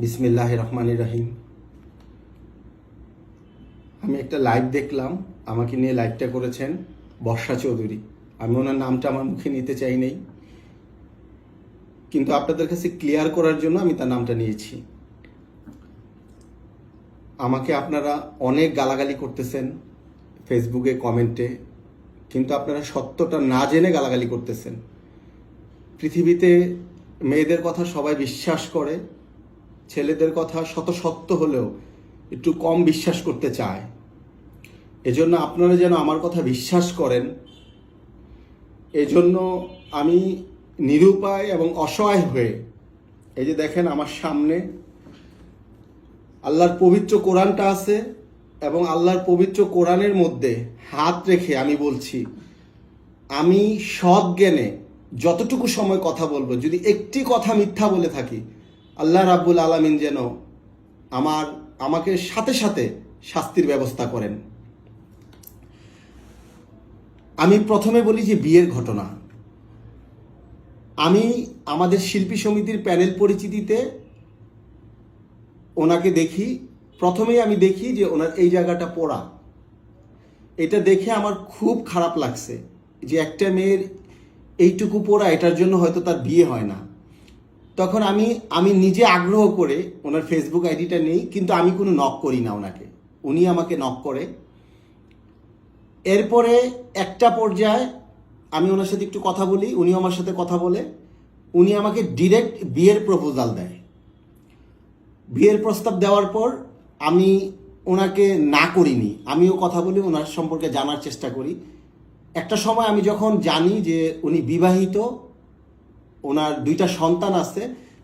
বিসমিল্লাহির রহমানির রহিম। আমি একটা লাইভ দেখলাম, আমাকে নিয়ে লাইভটা করেছেন বর্ষা চৌধুরী। আমি ওনার নামটা আমার মুখে নিতে চাই নাই, কিন্তু আপনাদের কাছে ক্লিয়ার করার জন্য আমি তার নামটা নিয়েছি। আমাকে আপনারা অনেক গালাগালি করতেছেন ফেসবুকে কমেন্টে, কিন্তু আপনারা সত্যটা না জেনে গালাগালি করতেছেন। পৃথিবীতে মেয়েদের কথা সবাই বিশ্বাস করে, ছেলেদের কথা শত সত্য হলেও একটু কম বিশ্বাস করতে চায়। এজন্য আপনারা যেন আমার কথা বিশ্বাস করেন, এজন্য আমি নিরুপায় এবং অসহায় হয়ে, এই যে দেখেন আমার সামনে আল্লাহর পবিত্র কোরআনটা আছে, এবং আল্লাহর পবিত্র কোরআনের মধ্যে হাত রেখে আমি বলছি, আমি সৎ জ্ঞানে যতটুকু সময় কথা বলবো, যদি একটি কথা মিথ্যা বলে থাকি, আল্লাহ রাব্বুল আলামিন যেন আমাকে সাথে সাথে শাস্তির ব্যবস্থা করেন। আমি প্রথমে বলি যে বিয়ের ঘটনা। আমি আমাদের শিল্পী সমিতির প্যানেল পরিচিতিতে ওনাকে দেখি, প্রথমেই আমি দেখি যে ওনার এই জায়গাটা পোড়া। এটা দেখে আমার খুব খারাপ লাগছে যে একটা মেয়ের এইটুকু পোড়া, এটার জন্য হয়তো তার বিয়ে হয় না। তখন আমি নিজে আগ্রহ করে ওনার ফেসবুক আইডিটা নেই, কিন্তু আমি কোনো নক করি না ওনাকে, উনি আমাকে নক করে। এরপরে একটা পর্যায়ে আমি ওনার সাথে একটু কথা বলি, উনি আমার সাথে কথা বলে, উনি আমাকে ডিরেক্ট বিয়ের প্রপোজাল দেয়। বিয়ের প্রস্তাব দেওয়ার পর আমি ওনাকে না করিনি, আমিও কথা বলি, ওনার সম্পর্কে জানার চেষ্টা করি। একটা সময় আমি যখন জানি যে উনি বিবাহিত, ওনার 2টা সন্তান আছে,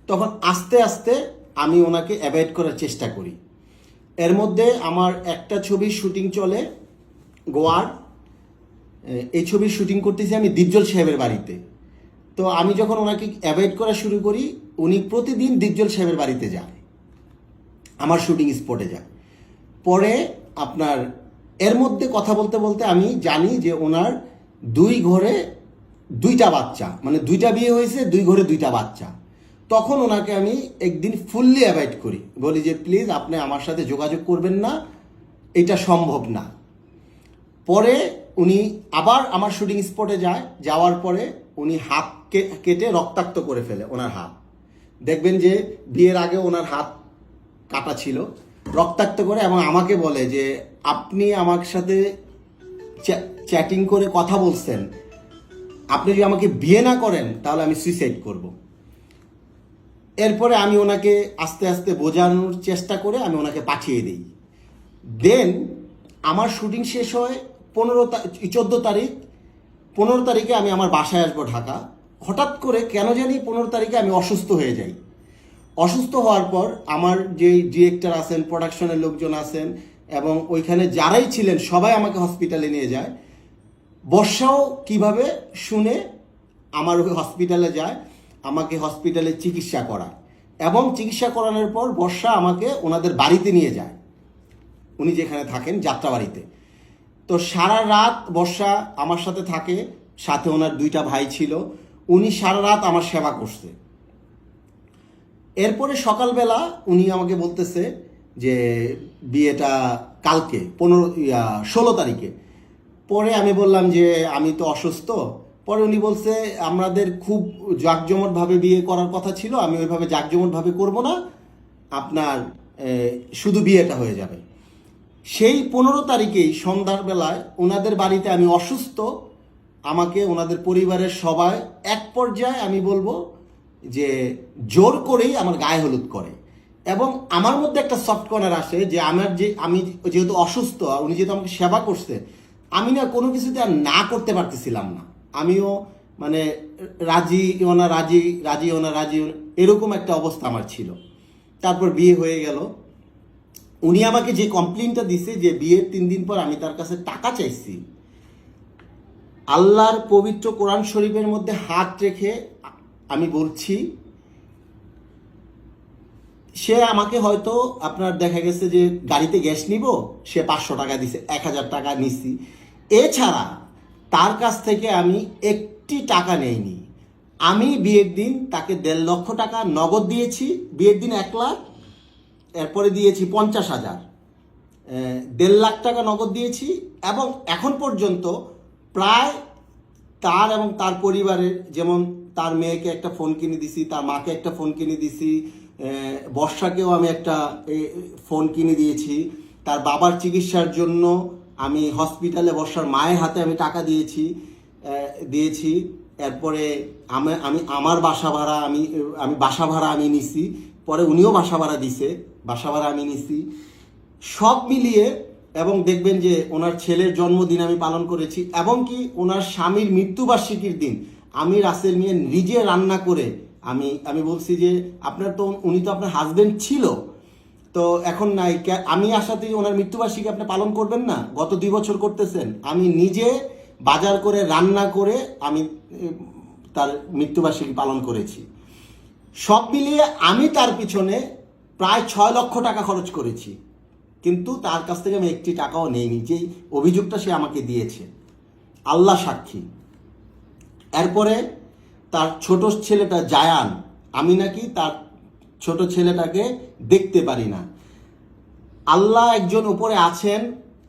তখন আস্তে আস্তে আমি ওনাকে অ্যাভয়েড করার চেষ্টা করি। এর মধ্যে আমার একটা ছবির শুটিং চলে গোয়ার। এই ছবির শুটিং করতেছি আমি দীপজল সাহেবের বাড়িতে। তো আমি যখন ওনাকে অ্যাভয়েড করা শুরু করি, উনি প্রতিদিন দীপজল সাহেবের বাড়িতে যায়, আমার শুটিং স্পটে যায়। পরে আপনার এর মধ্যে কথা বলতে বলতে আমি জানি যে ওনার 2 ঘরে 2টা বাচ্চা, মানে 2টা বিয়ে হয়েছে, 2 ঘরে 2টা বাচ্চা। তখন ওনাকে আমি একদিন ফুললি অ্যাভয়েড করি, বলি যে প্লিজ আপনি আমার সাথে যোগাযোগ করবেন না, এটা সম্ভব না। পরে উনি আবার আমার শুটিং স্পটে যায়, যাওয়ার পরে উনি হাত কেটে রক্তাক্ত করে ফেলে ওনার হাত। দেখবেন যে বিয়ের আগে ওনার হাত কাটা ছিল, রক্তাক্ত করে, এবং আমাকে বলে যে আপনি আমার সাথে চ্যাটিং করে কথা বলছেন, আপনি যদি আমাকে বিয়ে না করেন তাহলে আমি সুইসাইড করব। এরপরে আমি ওনাকে আস্তে আস্তে বোঝানোর চেষ্টা করে আমি ওনাকে পাঠিয়ে দিই। দেন আমার শুটিং শেষ হয় 14 তারিখ। 15 তারিখে আমি আমার বাসায় আসবো ঢাকা। হঠাৎ করে কেন জানি 15 তারিখে আমি অসুস্থ হয়ে যাই। অসুস্থ হওয়ার পর আমার যে ডিরেক্টর আছেন, প্রোডাকশনের লোকজন আছেন, এবং ওইখানে যারাই ছিলেন সবাই আমাকে হসপিটালে নিয়ে যায়। বর্ষাও কিভাবে শুনে আমার ওই হসপিটালে যায়, আমাকে হসপিটালে চিকিৎসা করায়, এবং চিকিৎসা করানোর পর বর্ষা আমাকে ওনাদের বাড়িতে নিয়ে যায়, উনি যেখানে থাকেন যাত্রাবাড়িতে। তো সারা রাত বর্ষা আমার সাথে থাকে, সাথে ওনার 2টা ভাই ছিল, উনি সারা রাত আমার সেবা করছে। এরপরে সকালবেলা উনি আমাকে বলতেছে যে বিয়েটা কালকে 16 তারিখে। পরে আমি বললাম যে আমি তো অসুস্থ। পরে উনি বলছে আমাদের খুব জাঁকজমটভাবে বিয়ে করার কথা ছিল, আমি ওইভাবে জাঁকজমটভাবে করব না, আপনার শুধু বিয়েটা হয়ে যাবে। সেই 15 তারিখেই সন্ধ্যার বেলায় ওনাদের বাড়িতে আমি অসুস্থ, আমাকে ওনাদের পরিবারের সবাই এক পর্যায়ে আমি বলবো যে জোর করেই আমার গায়ে হলুদ করে, এবং আমার মধ্যে একটা সফট কর্নার আসে যে আমি যেহেতু অসুস্থ, উনি যেহেতু আমাকে সেবা করছে, আমি না কোনো কিছুতে আর না করতে পারতেছিলাম না। আমিও মানে রাজি ওনা রাজি, রাজি ওনা রাজি, এরকম একটা অবস্থা আমার ছিল। তারপর বিয়ে হয়ে গেল। উনি আমাকে যে কমপ্লেনটা দিছে যে বিয়ের 3 দিন পর আমি তার কাছে টাকা চাইছি, আল্লাহর পবিত্র কোরআন শরীফের মধ্যে হাত রেখে আমি বলছি, সে আমাকে হয়তো আপনার দেখা গেছে যে গাড়িতে গ্যাস নিব, সে 500 টাকা দিছে, 1000 টাকা নিছি, এছাড়া তার কাছ থেকে আমি একটি টাকা নেইনি। আমি বিয়ের দিন তাকে 1.5 লক্ষ টাকা নগদ দিয়েছি, বিয়ের দিন 1 লাখ, এরপরে দিয়েছি 50,000, 1.5 লাখ টাকা নগদ দিয়েছি। এবং এখন পর্যন্ত প্রায় তার এবং তার পরিবারের, যেমন তার মেয়েকে একটা ফোন কিনে দিছি, তার মাকে একটা ফোন কিনে দিছি, বর্ষাকেও আমি একটা ফোন কিনে দিয়েছি, তার বাবার চিকিৎসার জন্য আমি হসপিটালে বর্ষার মায়ের হাতে আমি টাকা দিয়েছি। এরপরে আমি আমার বাসা ভাড়া আমি বাসা ভাড়া আমি নিছি, পরে উনিও বাসা ভাড়া দিছে, বাসা ভাড়া আমি নিছি, সব মিলিয়ে। এবং দেখবেন যে ওনার ছেলের জন্মদিন আমি পালন করেছি, এবং কি ওনার স্বামীর মৃত্যুবার্ষিকীর দিন আমি রাসেল মিয়া নিজে রান্না করে আমি বলছি যে উনি তো আপনার হাজবেন্ড ছিল, তো এখন নাই, আমি আসাতেই ওনার মৃত্যুবার্ষিকী আপনি পালন করবেন না? গত 2 বছর করতেছেন। আমি নিজে বাজার করে রান্না করে আমি তার মৃত্যুবার্ষিকী পালন করেছি। সব মিলিয়ে আমি তার পিছনে প্রায় 6 লক্ষ টাকা খরচ করেছি, কিন্তু তার কাছ থেকে আমি 1টি টাকাও নেইনি, যেই অভিযোগটা সে আমাকে দিয়েছে, আল্লাহ সাক্ষী। এরপরে তার ছোট ছেলেটা জায়ান, আমি নাকি তার ছোট ছেলেটাকে দেখতে পারি না। আল্লাহ একজন উপরে আছেন,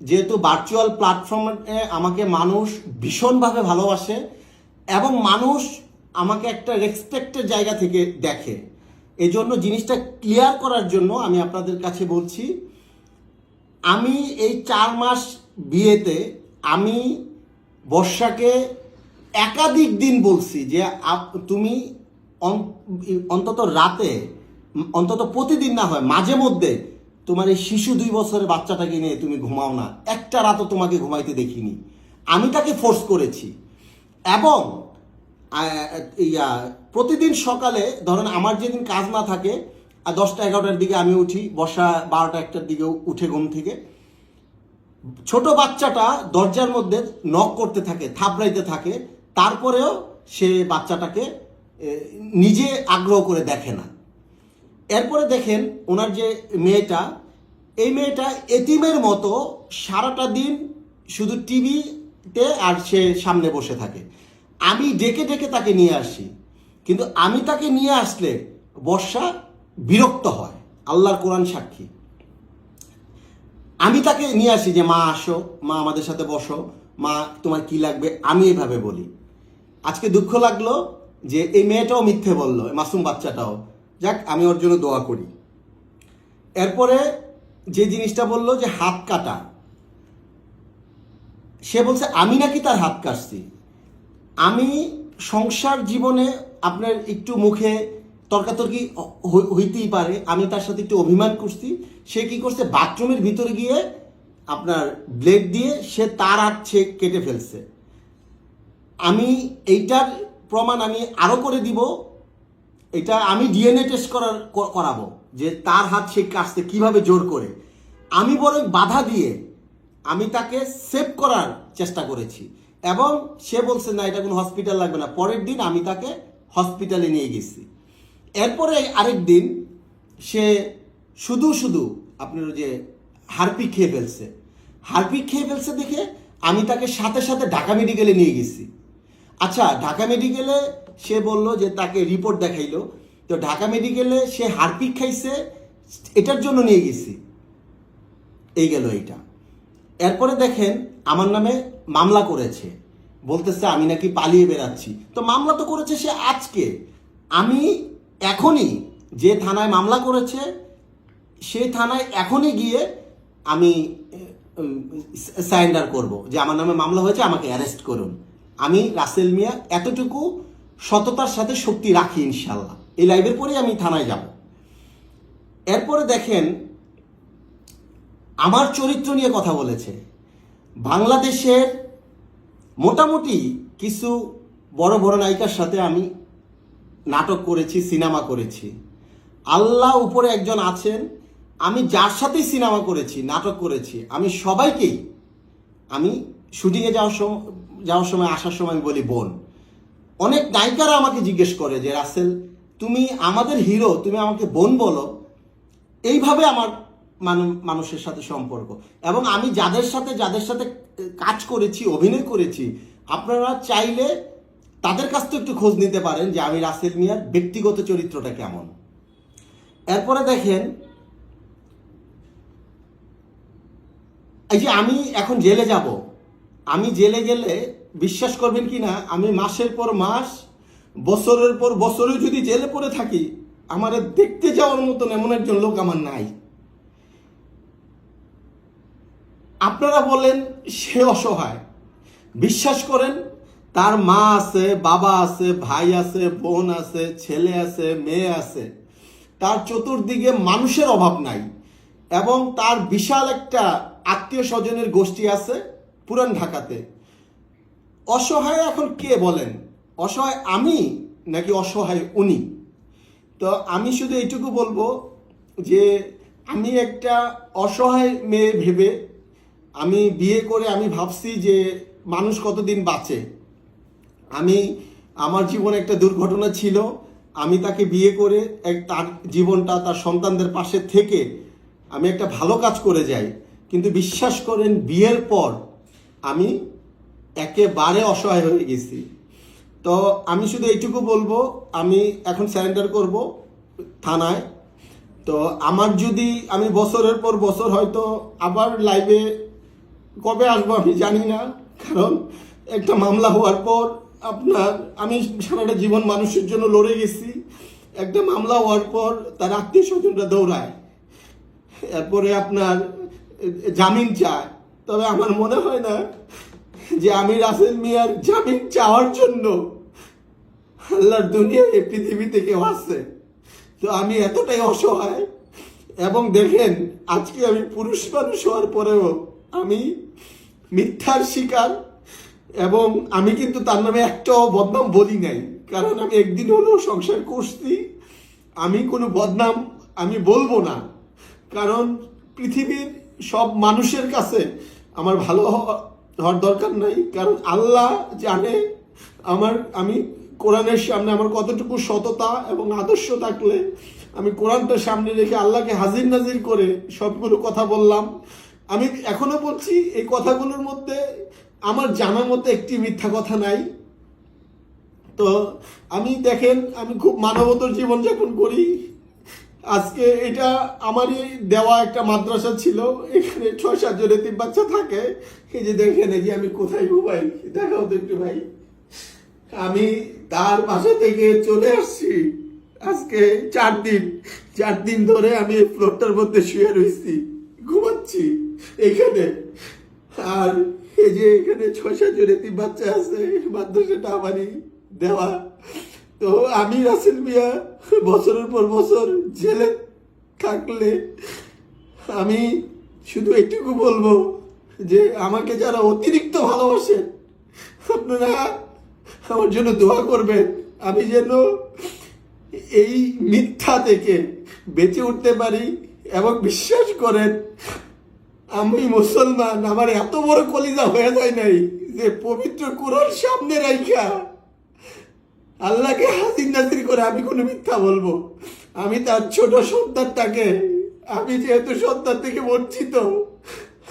যেহেতু ভার্চুয়াল প্ল্যাটফর্মে আমাকে মানুষ ভীষণভাবে ভালোবাসে এবং মানুষ আমাকে একটা রেসপেক্টের জায়গা থেকে দেখে, এই জন্য জিনিসটা ক্লিয়ার করার জন্য আমি আপনাদের কাছে বলছি, আমি এই 4 মাস বিয়েতে আমি বর্ষাকে একাধিক দিন বলছি যে তুমি অন্তত রাতে, অন্তত প্রতিদিন না হয় মাঝে মধ্যে তোমার এই শিশু 2 বছরের বাচ্চাটাকে নিয়ে তুমি ঘুমাও না, একটা রাতও তোমাকে ঘুমাইতে দেখিনি। আমি তাকে ফোর্স করেছি। এবং প্রতিদিন সকালে ধরেন আমার যেদিন কাজ না থাকে, 10টা-11টার দিকে আমি উঠি, বর্ষা 12টা-1টার দিকে উঠে ঘুম থেকে, ছোট বাচ্চাটা দরজার মধ্যে নক করতে থাকে, থাপড়াইতে থাকে, তারপরেও সে বাচ্চাটাকে নিজে আগ্রহ করে দেখে না। এরপরে দেখেন ওনার যে মেয়েটা, এই মেয়েটা এতিমের মতো সারাটা দিন শুধু টিভিতে আর সে সামনে বসে থাকে। আমি ডেকে ডেকে তাকে নিয়ে আসি, কিন্তু আমি তাকে নিয়ে আসলে বর্ষা বিরক্ত হয়, আল্লাহর কোরআন সাক্ষী। আমি তাকে নিয়ে আসি যে মা আসো, মা আমাদের সাথে বসো, মা তোমার কি লাগবে, আমি এভাবে বলি। আজকে দুঃখ লাগলো যে এই মেয়েটাও মিথ্যে বললো, মাসুম বাচ্চাটাও। যাক, আমি ওর জন্য দোয়া করি। এরপরে যে জিনিসটা বললো যে হাত কাটা, সে বলছে আমি নাকি তার হাত কাটছি। আমি সংসার জীবনে আপনার একটু মুখে তর্কাতর্কি হইতেই পারে, আমি তার সাথে একটু অভিমান করছি। সে কি করছে, বাথরুমের ভিতরে গিয়ে আপনার ব্লেড দিয়ে সে তার হাত কেটে ফেলছে। আমি এইটার প্রমাণ আমি আরো করে দিব, এটা আমি ডিএনএ টেস্ট করাবো যে তার হাত সে কাটছে কিভাবে জোর করে। আমি বরং বাধা দিয়ে আমি তাকে সেভ করার চেষ্টা করেছি, এবং সে বলছে না এটা কোনো হসপিটাল লাগবে না। পরের দিন আমি তাকে হসপিটালে নিয়ে গেছি। এরপরে আরেক দিন সে শুধু আপনার যে হারপিক খেয়ে ফেলছে দেখে আমি তাকে সাথে সাথে ঢাকা মেডিকেলে নিয়ে গেছি। আচ্ছা, ঢাকা মেডিকেলে সে বলল যে তাকে রিপোর্ট দেখাইলো, তো ঢাকা মেডিকেলে সে হারপিক খাইছে এটার জন্য নিয়ে গেছি। এই গেল এইটা। এরপরে দেখেন আমার নামে মামলা করেছে, বলতেছে আমি নাকি পালিয়ে বেড়াচ্ছি। তো মামলা তো করেছে সে আজকে, আমি এখনই যে থানায় মামলা করেছে সেই থানায় এখনই গিয়ে আমি সারেন্ডার করব যে আমার নামে মামলা হয়েছে, আমাকে অ্যারেস্ট করুন। আমি রাসেল মিয়া এতটুকু সততার সাথে শক্তি রাখি ইনশাল্লাহ। এই লাইভের পরেই আমি থানায় যাব। এরপরে দেখেন আমার চরিত্র নিয়ে কথা বলেছে। বাংলাদেশের মোটামুটি কিছু বড় বড় নায়িকার সাথে আমি নাটক করেছি, সিনেমা করেছি। আল্লাহ উপরে একজন আছেন, আমি যার সাথেই সিনেমা করেছি, নাটক করেছি, আমি সবাইকেই, আমি শুটিংয়ে যাওয়ার সময় আসার সময় আমি বলি বোন। অনেক নায়িকারা আমাকে জিজ্ঞেস করে যে রাসেল তুমি আমাদের হিরো, তুমি আমাকে বোন বলো। এইভাবে আমার মানুষের সাথে সম্পর্ক। এবং আমি যাদের সাথে কাজ করেছি, অভিনয় করেছি, আপনারা চাইলে তাদের কাছ থেকে একটু খোঁজ নিতে পারেন যে আমি রাসেল মিয়ার ব্যক্তিগত চরিত্রটা কেমন। এরপরে দেখেন এই যে আমি এখন জেলে যাব, আমি জেলে গেলে বিশ্বাস করবেন কি না, আমি মাসের পর মাস, বছরের পর বছরে যদি জেলে পড়ে থাকি, আমার দেখতে যাওয়ার মতন এমন একজন লোক আমার নাই। আপনারা বলেন সে অসহায়, বিশ্বাস করেন তার মা আছে, বাবা আছে, ভাই আছে, বোন আছে, ছেলে আছে, মেয়ে আছে, তার চতুর্দিকে মানুষের অভাব নাই, এবং তার বিশাল একটা আত্মীয় স্বজনের গোষ্ঠী আছে পুরান ঢাকাতে। অসহায় এখন কে বলেন? অসহায় আমি নাকি অসহায় উনি? তো আমি শুধু এইটুকু বলবো যে আমি একটা অসহায় মেয়ে ভেবে আমি বিয়ে করে আমি ভাবছি যে মানুষ কতদিন বাঁচে। আমার জীবনে একটা দুর্ঘটনা ছিল, আমি তাকে বিয়ে করে তার জীবনটা, তার সন্তানদের পাশে থেকে আমি একটা ভালো কাজ করে যাই। কিন্তু বিশ্বাস করেন বিয়ের পর আমি একেবারে অসহায় হয়ে গেছি। তো আমি শুধু এইটুকু বলবো, আমি এখন স্যারেন্ডার করব থানায়। তো আমার যদি আমি বছরের পর বছর হয়তো আবার লাইভে কবে আসবো আমি জানি না, কারণ একটা মামলা হওয়ার পর আপনার আমি সারাটা জীবন মানুষের জন্য লড়ে গেছি, একটা মামলা হওয়ার পর তার আত্মীয় স্বজনরা দৌড়ায়, এরপরে আপনার জামিন চায়। তবে আমার মনে হয় না যে আমি রাসেল মিয়ার জামিন চাওয়ার জন্য আল্লাহর দুনিয়া এই পৃথিবীতে কেউ আছে। তো আমি এতটাই অসহায়, এবং দেখেন আজকে আমি পুরুষ মানুষ হওয়ার পরেও আমি মিথ্যার শিকার, এবং আমি কিন্তু তার নামে একটাও বদনাম বলি নাই, কারণ আমি একদিন হলেও সংসার করছি। আমি কোনো বদনাম আমি বলবো না, কারণ পৃথিবীর সব মানুষের কাছে আমার ভালো হওয়ার দরকার নাই, কারণ আল্লাহ জানে আমি কোরআনের সামনে আমার কতটুকু সততা এবং আদর্শ থাকলে আমি কোরআনটা সামনে রেখে আল্লাহকে হাজির নাজির করে সবগুলো কথা বললাম। আমি এখনো বলছি এই কথাগুলোর মধ্যে আমার জানার মতো একটি মিথ্যা কথা নাই। তো আমি দেখেন আমি খুব মানবতার জীবনযাপন করি। আজকে এটা আমারই দেওয়া একটা মাদ্রাসা ছিল, এখানে 6-7 জন এতিম বাচ্চা থাকে। এই যে দেখেন, এই যে আমি কোথায় ঘুমাই, দেখাও তো একটু ভাই। আমি তার বাসা থেকে চলে আসছি আজকে 4 দিন ধরে আমি এই ফ্লোরটার মধ্যে শুয়ে রয়েছি, ঘুমাচ্ছি এখানে। আর এই যে এখানে 6-7 জন এতিম বাচ্চা আছে, মাদ্রাসাটা আমারই দেওয়া। তো আমি রাসেল মিয়া বছরের পর বছর জেলে থাকলে আমি শুধু এটুকু বলবো যে আমাকে যারা অতিরিক্ত ভালোবাসেন আপনারা আমার জন্য দোয়া করবেন, আমি যেন এই মিথ্যা থেকে বেঁচে উঠতে পারি। এবং বিশ্বাস করেন আমি মুসলমান, আমার এত বড় কলিজা হয়ে যায় নাই যে পবিত্র কোরআন সামনে রাইখা আল্লাহকে হাজির নাজির করে আমি কোনো মিথ্যা বলবো। আমি তার ছোট সন্তানটাকে, আমি যেহেতু সন্তান থেকে বঞ্চিত,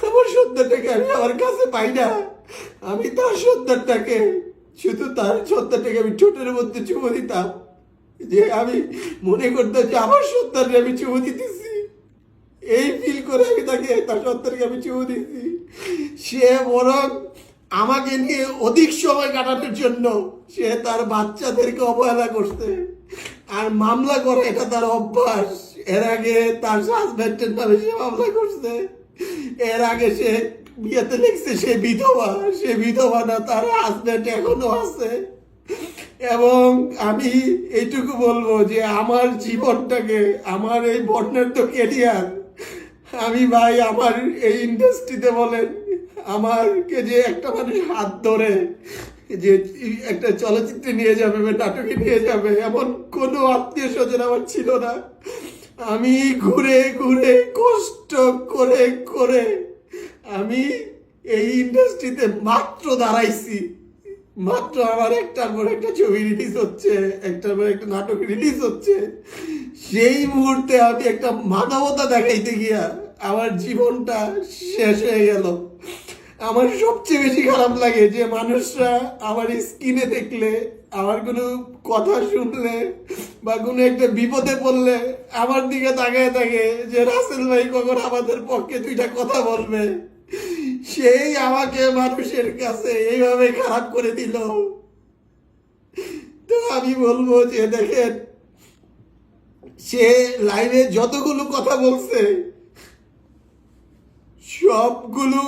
আমার সন্তানটাকে আমি আমার কাছে পাই না, আমি তার সন্তানটাকে শুধু তার সন্তানটাকে আমি ঠোঁটের মধ্যে চুমো দিতাম, যে আমি মনে করতাম যে আমার সন্তানকে আমি চুমো দিতেছি, এই ফিল করে আমি তাকে তার সন্তানকে আমি চুমো দিচ্ছি। সে বরং আমাকে নিয়ে অধিক সময় কাটানোর জন্য সে তার বাচ্চাদেরকে অবহেলা করছে আর মামলা করে, এটা তার অভ্যাস। এর আগে তার হাজব্যান্ডের নামে সে মামলা করছে, এর আগে সে বিয়েতে লিখছে সে বিধবা না, তার হাজব্যান্ড এখনো আছে। এবং আমি এইটুকু বলবো যে আমার জীবনটাকে, আমার এই বর্ণাঢ্য কেরিয়ার, আমি ভাই আমার এই ইন্ডাস্ট্রিতে বলেন, আমাকে যে একটা মানুষ হাত ধরে যে একটা চলচ্চিত্রে নিয়ে যাবে বা নাটকে নিয়ে যাবে এমন কোনো আত্মীয় স্বজন আমার ছিল না। আমি ঘুরে ঘুরে কষ্ট করে করে আমি এই ইন্ডাস্ট্রিতে মাত্র দাঁড়াইছি, মাত্র আমার একটার পর একটা ছবি রিলিজ হচ্ছে, একটার পর একটা নাটক রিলিজ হচ্ছে, সেই মুহূর্তে আমি একটা মানবতা দেখাইতে গিয়া আমার জীবনটা শেষ হয়ে গেল। আমার সবচেয়ে বেশি খারাপ লাগে যে মানুষরা আমার স্ক্রিনে দেখলে, আমার কোনো কথা শুনলে বা কোনো একটা বিপদে পড়লে আমার দিকে তাকায় থাকে যে রাসেল ভাই কখন আমাদের পক্ষে 2টা কথা বলবে। সেই আমাকে মানুষের কাছে এইভাবে খারাপ করে দিল। তো আমি বলবো যে দেখেন, সে লাইভে যতগুলো কথা বলছে সবগুলো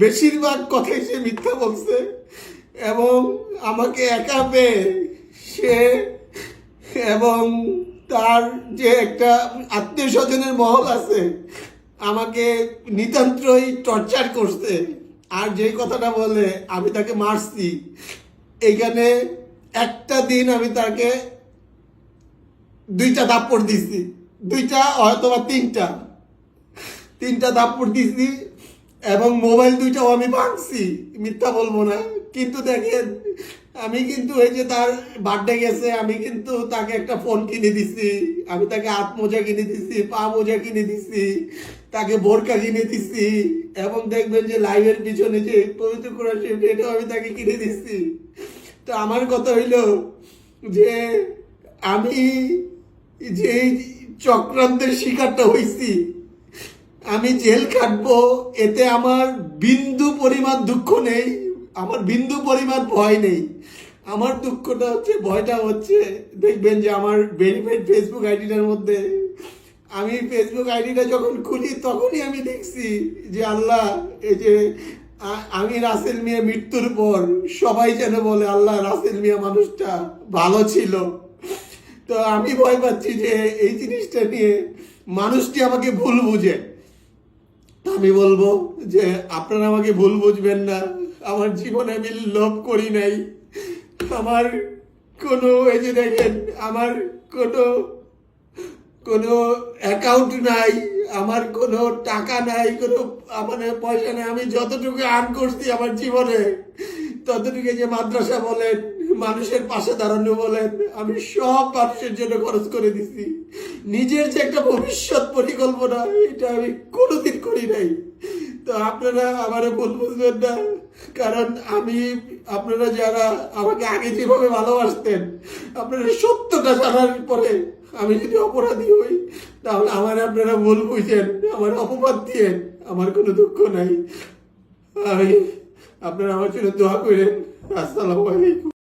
বেশিরভাগ কথাই সে মিথ্যা বলছে, এবং আমাকে একা পেয়ে সে এবং তার যে একটা আত্মীয় স্বজনের মহল আছে আমাকে নিতান্তই টর্চার করছে। আর যে কথাটা বলে আমি তাকে মারছি, এইখানে একটা দিন আমি তাকে 2টা থাপ্পড় দিছি, 2টা হয়তো বা 3টা থাপ্পড় দিছি, এবং মোবাইল 2টাও আমি ভাঙছি, মিথ্যা বলবো না। কিন্তু দেখেন, আমি কিন্তু এই যে তার বার্থডে গেছে, আমি কিন্তু তাকে একটা ফোন কিনে দিছি, আমি তাকে হাত মোজা কিনে দিছি, পা মোজা কিনে দিছি, তাকে বোরকা কিনে দিছি, এবং দেখবেন যে লাইভের পিছনে যে পবিত্র কোরআন শরীফ এটাও আমি তাকে কিনে দিছি। তো আমার কথা হইল যে আমি যে চক্রান্তের শিকারটা হইছি, আমি জেল কাটবো, এতে আমার বিন্দু পরিমাণ দুঃখ নেই, আমার বিন্দু পরিমাণ ভয় নেই। আমার দুঃখটা হচ্ছে, ভয়টা হচ্ছে, দেখবেন যে আমার ভেরিফাইড ফেসবুক আইডিটার মধ্যে, আমি ফেসবুক আইডিটা যখন খুলি তখনই আমি দেখছি যে আল্লাহ, এই যে আমি রাসেল মিয়া মৃত্যুর পর সবাই যেন বলে আল্লাহ রাসেল মিয়া মানুষটা ভালো ছিল। তো আমি ভয় পাচ্ছি যে এই জিনিসটা নিয়ে মানুষটি আমাকে ভুল বুঝে। আমি বলবো যে আপনারা আমাকে ভুল বুঝবেন না, আমার জীবনে আমি লোভ করি নাই, আমার কোনো, এই যে দেখেন, আমার কোনো কোনো অ্যাকাউন্ট নাই, আমার কোনো টাকা নাই, কোনো আমার পয়সা নাই। আমি যতটুকু আর্ন করছি আমার জীবনে, ততটুকু যে মাদ্রাসা বলেন, মানুষের পাশে দাঁড়ানো বলেন, আমি সব মানুষের জন্য খরচ করে দিছি। নিজের যে একটা ভবিষ্যৎ পরিকল্পনা, এটা আমি কোনোদিন করি নাই। তো আপনারা আমারে ভুল বুঝবেন না, কারণ আমি, আপনারা যারা আমাকে আগে যেভাবে ভালোবাসতেন, আপনারা সত্যটা জানার পরে আমি যদি অপরাধী হই, তাহলে আমার আপনারা ভুল বুঝেন, আমার অপবাদ দিয়ে, আমার কোনো দুঃখ নাই। আমি, আপনারা আমার জন্য দোয়া করেন। আসসালামু আলাইকুম।